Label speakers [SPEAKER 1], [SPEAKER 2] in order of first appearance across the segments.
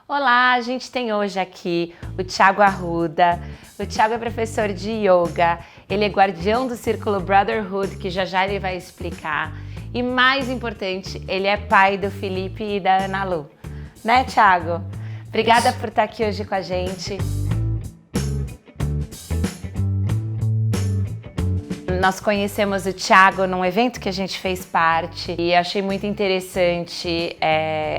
[SPEAKER 1] Olá, a gente tem hoje aqui o Thiago Arruda. O Thiago é professor de yoga, ele é guardião do Círculo Brotherhood, que já ele vai explicar. E mais importante, ele é pai do Felipe e da Ana Lu. Né, Thiago? Obrigada por estar aqui hoje com a gente. Nós conhecemos o Thiago num evento que a gente fez parte e achei muito interessante.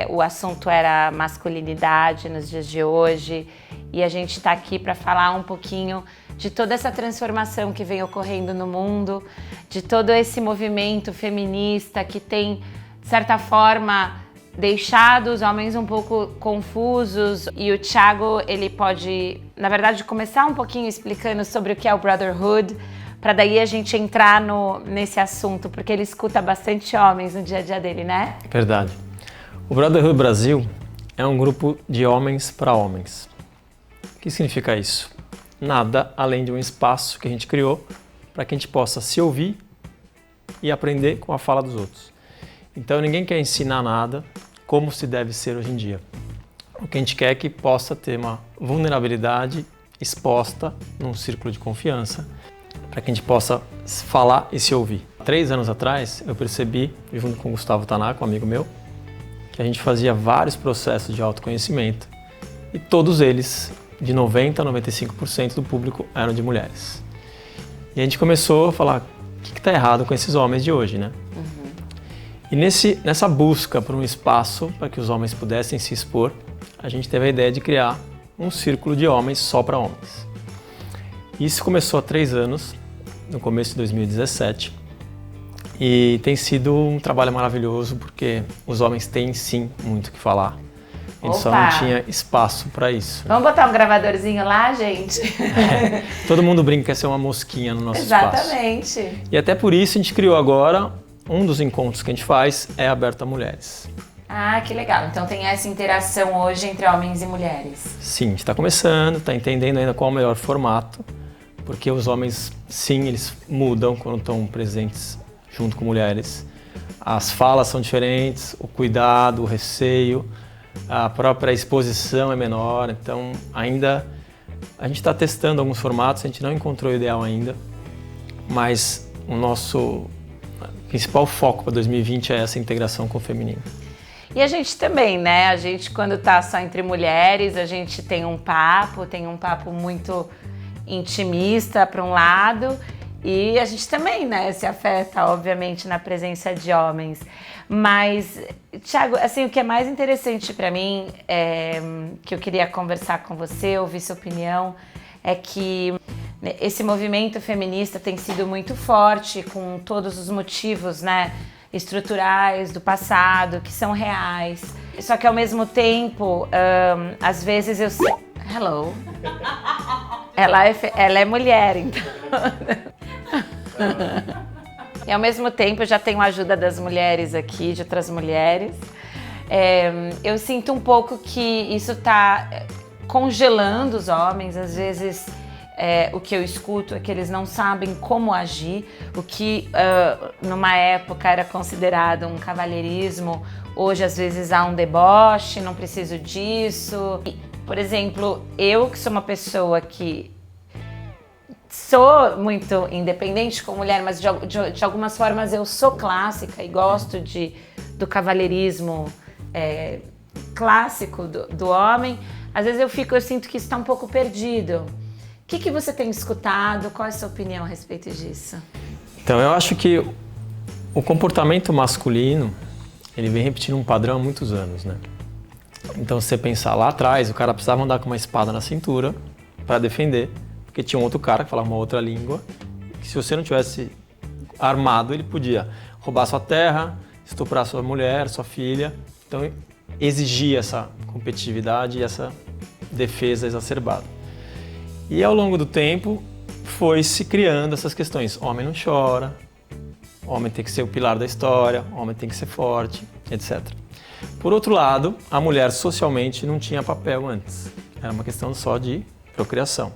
[SPEAKER 1] O assunto era masculinidade nos dias de hoje e a gente está aqui para falar um pouquinho de toda essa transformação que vem ocorrendo no mundo, de todo esse movimento feminista que tem, de certa forma, deixado os homens um pouco confusos. E o Thiago, ele pode, na verdade, começar um pouquinho explicando sobre o que é o Brotherhood, para daí a gente entrar nesse assunto, porque ele escuta bastante homens no dia a dia dele, né?
[SPEAKER 2] Verdade. O Brotherhood Brasil é um grupo de homens para homens. O que significa isso? Nada além de um espaço que a gente criou para que a gente possa se ouvir e aprender com a fala dos outros. Então ninguém quer ensinar nada como se deve ser hoje em dia. O que a gente quer é que possa ter uma vulnerabilidade exposta num círculo de confiança, para que a gente possa falar e se ouvir. 3 anos atrás, eu percebi, junto com o Gustavo Tanaka, um amigo meu, que a gente fazia vários processos de autoconhecimento e todos eles, de 90% a 95% do público, eram de mulheres. E a gente começou a falar, o que está errado com esses homens de hoje, né? E nessa busca por um espaço para que os homens pudessem se expor, a gente teve a ideia de criar um círculo de homens só para homens. Isso começou há 3 anos, no começo de 2017, e tem sido um trabalho maravilhoso porque os homens têm sim muito o que falar. A gente só não tinha espaço para isso.
[SPEAKER 1] Vamos botar um gravadorzinho lá, gente?
[SPEAKER 2] Todo mundo brinca que quer ser uma mosquinha no nosso espaço.
[SPEAKER 1] Exatamente.
[SPEAKER 2] E até por isso a gente criou agora, um dos encontros que a gente faz é aberto a mulheres.
[SPEAKER 1] Ah, que legal. Então tem essa interação hoje entre homens e mulheres.
[SPEAKER 2] Sim, a gente está começando, está entendendo ainda qual é o melhor formato, porque os homens, sim, eles mudam quando estão presentes junto com mulheres. As falas são diferentes, o cuidado, o receio, a própria exposição é menor, então ainda a gente está testando alguns formatos, a gente não encontrou o ideal ainda, mas o nosso principal foco para 2020 é essa integração com o feminino.
[SPEAKER 1] E a gente também, né? A gente, quando tá só entre mulheres, a gente tem um papo muito intimista para um lado, e a gente também, né, se afeta, obviamente, na presença de homens. Mas, Thiago, assim, o que é mais interessante para mim, que eu queria conversar com você, ouvir sua opinião, é que esse movimento feminista tem sido muito forte com todos os motivos, né, estruturais do passado, que são reais. Só que ao mesmo tempo, às vezes eu... Hello. Ela é mulher, então. E ao mesmo tempo eu já tenho a ajuda das mulheres aqui, de outras mulheres. Eu sinto um pouco que isso está congelando os homens. Às vezes o que eu escuto é que eles não sabem como agir. O que numa época era considerado um cavalheirismo, hoje às vezes há um deboche, não preciso disso. Por exemplo, eu que sou uma pessoa que sou muito independente como mulher, mas de algumas formas eu sou clássica e gosto do cavalheirismo clássico do homem, às vezes eu sinto que isso está um pouco perdido. O que você tem escutado? Qual é a sua opinião a respeito disso?
[SPEAKER 2] Então, eu acho que o comportamento masculino, ele vem repetindo um padrão há muitos anos, né? Então, se você pensar lá atrás, o cara precisava andar com uma espada na cintura para defender, porque tinha um outro cara que falava uma outra língua, que se você não tivesse armado, ele podia roubar sua terra, estuprar sua mulher, sua filha. Então, exigia essa competitividade e essa defesa exacerbada. E ao longo do tempo, foi se criando essas questões. Homem não chora, homem tem que ser o pilar da história, homem tem que ser forte, etc. Por outro lado, a mulher socialmente não tinha papel antes. Era uma questão só de procriação.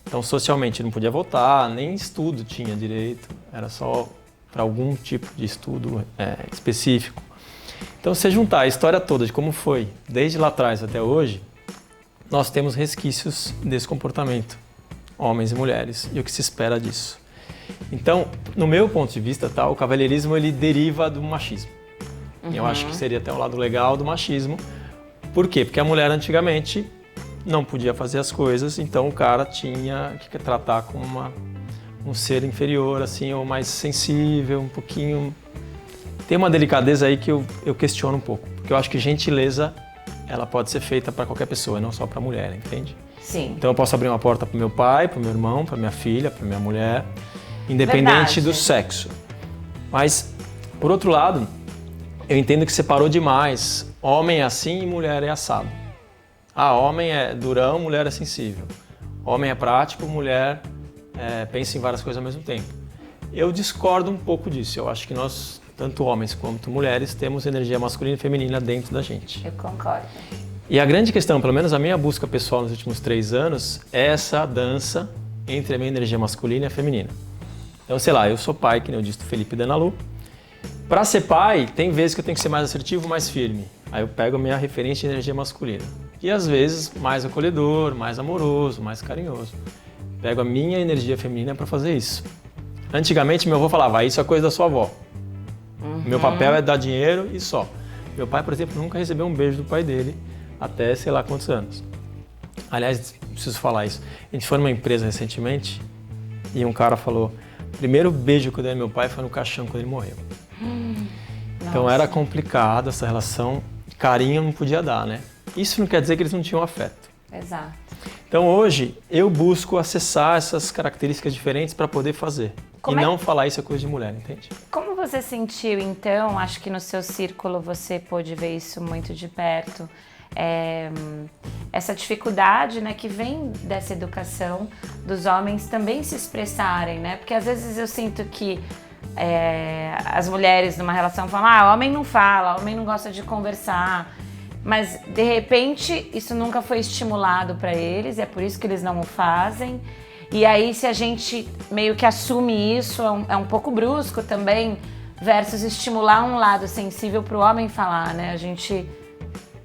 [SPEAKER 2] Então, socialmente não podia votar, nem estudo tinha direito. Era só para algum tipo de estudo específico. Então, se juntar a história toda de como foi, desde lá atrás até hoje, nós temos resquícios desse comportamento, homens e mulheres, e o que se espera disso. Então, no meu ponto de vista, tá, o cavalheirismo ele deriva do machismo. Eu acho que seria até um lado legal do machismo. Por quê? Porque a mulher antigamente não podia fazer as coisas, então o cara tinha que tratar como um ser inferior, assim, ou mais sensível, um pouquinho... Tem uma delicadeza aí que eu questiono um pouco, porque eu acho que gentileza ela pode ser feita para qualquer pessoa, não só para a mulher, entende?
[SPEAKER 1] Sim.
[SPEAKER 2] Então eu posso abrir uma porta para o meu pai, para o meu irmão, para minha filha, para minha mulher, independente do sexo. Mas, por outro lado, eu entendo que separou demais. Homem é assim e mulher é assado. Homem é durão, mulher é sensível. Homem é prático, mulher pensa em várias coisas ao mesmo tempo. Eu discordo um pouco disso. Eu acho que nós, tanto homens quanto mulheres, temos energia masculina e feminina dentro da gente.
[SPEAKER 1] Eu concordo.
[SPEAKER 2] E a grande questão, pelo menos a minha busca pessoal nos últimos 3 anos, é essa dança entre a minha energia masculina e a feminina. Então, sei lá, eu sou pai, que nem eu disse do Felipe e da Ana Lu. Para ser pai, tem vezes que eu tenho que ser mais assertivo, mais firme. Aí eu pego a minha referência de energia masculina. E às vezes mais acolhedor, mais amoroso, mais carinhoso. Pego a minha energia feminina para fazer isso. Antigamente meu avô falava, isso é coisa da sua avó. Meu papel é dar dinheiro e só. Meu pai, por exemplo, nunca recebeu um beijo do pai dele até sei lá quantos anos. Aliás, preciso falar isso. A gente foi numa empresa recentemente e um cara falou, o primeiro beijo que eu dei ao meu pai foi no caixão quando ele morreu. Então era complicado essa relação, carinho não podia dar, né? Isso não quer dizer que eles não tinham afeto.
[SPEAKER 1] Exato.
[SPEAKER 2] Então hoje eu busco acessar essas características diferentes para poder fazer. Não falar isso é coisa de mulher, entende?
[SPEAKER 1] Como você sentiu então, acho que no seu círculo você pôde ver isso muito de perto, essa dificuldade, né, que vem dessa educação dos homens também se expressarem, né? Porque às vezes eu sinto que as mulheres numa relação falam, homem não fala, homem não gosta de conversar, mas de repente isso nunca foi estimulado para eles, é por isso que eles não o fazem. E aí se a gente meio que assume isso, é um pouco brusco também, versus estimular um lado sensível para o homem falar, né? A gente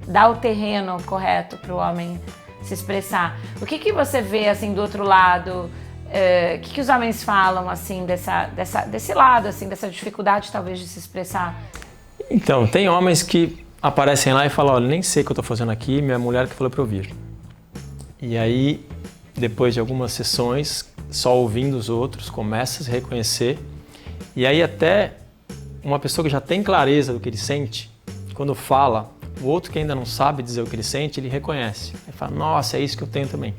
[SPEAKER 1] dá o terreno correto para o homem se expressar. O que você vê assim do outro lado? O que os homens falam assim desse lado, assim, dessa dificuldade talvez de se expressar?
[SPEAKER 2] Então, tem homens que aparecem lá e falam, olha, nem sei o que eu estou fazendo aqui, minha mulher que falou para eu vir. E aí, depois de algumas sessões, só ouvindo os outros, começa a se reconhecer. E aí até uma pessoa que já tem clareza do que ele sente, quando fala, o outro que ainda não sabe dizer o que ele sente, ele reconhece. Ele fala, nossa, é isso que eu tenho também.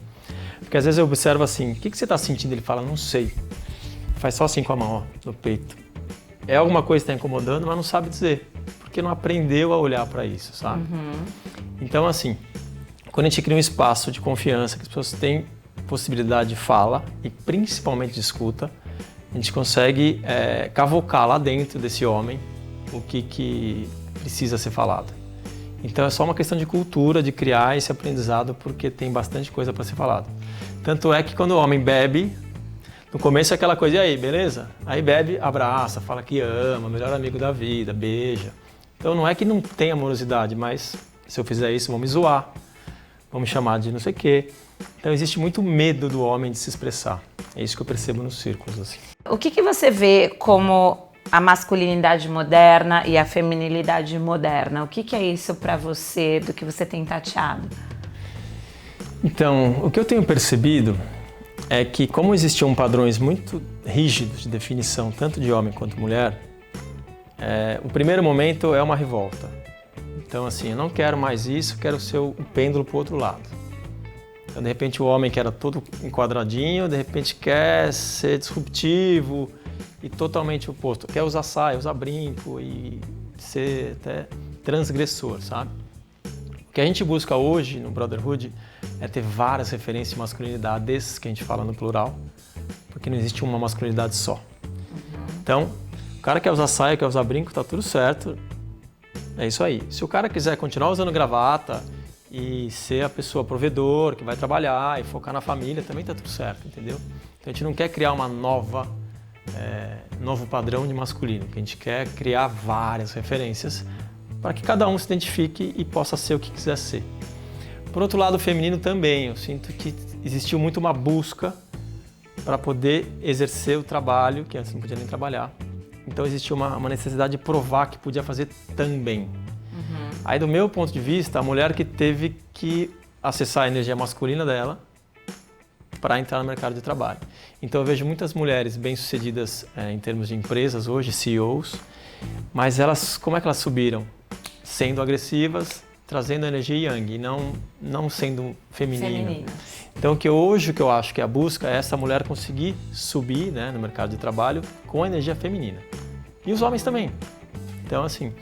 [SPEAKER 2] Porque às vezes eu observo assim, o que você está sentindo? Ele fala, não sei. Faz só assim com a mão, ó, no peito. É alguma coisa que está incomodando, mas não sabe dizer. Porque não aprendeu a olhar para isso, sabe? Então assim, quando a gente cria um espaço de confiança, que as pessoas têm possibilidade de fala e principalmente de escuta, a gente consegue cavocar lá dentro desse homem o que precisa ser falado. Então é só uma questão de cultura, de criar esse aprendizado, porque tem bastante coisa para ser falado. Tanto é que quando o homem bebe, no começo é aquela coisa, e aí, beleza? Aí bebe, abraça, fala que ama, melhor amigo da vida, beija. Então não é que não tem amorosidade, mas se eu fizer isso, vão me zoar, vão me chamar de não sei o quê. Então existe muito medo do homem de se expressar. É isso que eu percebo nos círculos, assim.
[SPEAKER 1] O que você vê como a masculinidade moderna e a feminilidade moderna? O que é isso para você, do que você tem tateado?
[SPEAKER 2] Então, o que eu tenho percebido é que como existiam padrões muito rígidos de definição, tanto de homem quanto mulher, o primeiro momento é uma revolta. Então, assim, eu não quero mais isso, quero ser o pêndulo para o outro lado. Então, de repente, o homem que era todo enquadradinho, de repente quer ser disruptivo e totalmente oposto. Quer usar saia, usar brinco e ser até transgressor, sabe? O que a gente busca hoje no Brotherhood é ter várias referências de masculinidades, que a gente fala no plural, porque não existe uma masculinidade só. Então, o cara quer usar saia, quer usar brinco, tá tudo certo. É isso aí. Se o cara quiser continuar usando gravata e ser a pessoa provedor, que vai trabalhar e focar na família, também tá tudo certo, entendeu? Então a gente não quer criar uma novo padrão de masculino, que a gente quer criar várias referências para que cada um se identifique e possa ser o que quiser ser. Por outro lado, o feminino também, eu sinto que existiu muito uma busca para poder exercer o trabalho, que antes não podia nem trabalhar. Então existiu uma necessidade de provar que podia fazer também. Aí, do meu ponto de vista, a mulher que teve que acessar a energia masculina dela para entrar no mercado de trabalho. Então eu vejo muitas mulheres bem-sucedidas em termos de empresas hoje, CEOs, mas elas, como é que elas subiram? Sendo agressivas, trazendo energia yang e não sendo feminino. Então hoje o que eu acho que a busca é essa mulher conseguir subir, né, no mercado de trabalho com a energia feminina. E os homens também. Então assim,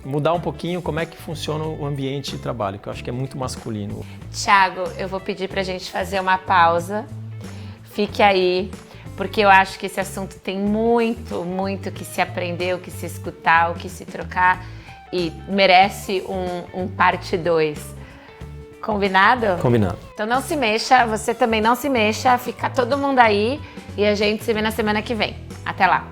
[SPEAKER 2] mudar um pouquinho como é que funciona o ambiente de trabalho, que eu acho que é muito masculino.
[SPEAKER 1] Thiago, eu vou pedir pra gente fazer uma pausa. Fique aí, porque eu acho que esse assunto tem muito, muito que se aprender, o que se escutar, o que se trocar e merece um parte 2. Combinado?
[SPEAKER 2] Combinado.
[SPEAKER 1] Então não se mexa, você também não se mexa, fica todo mundo aí e a gente se vê na semana que vem. Até lá!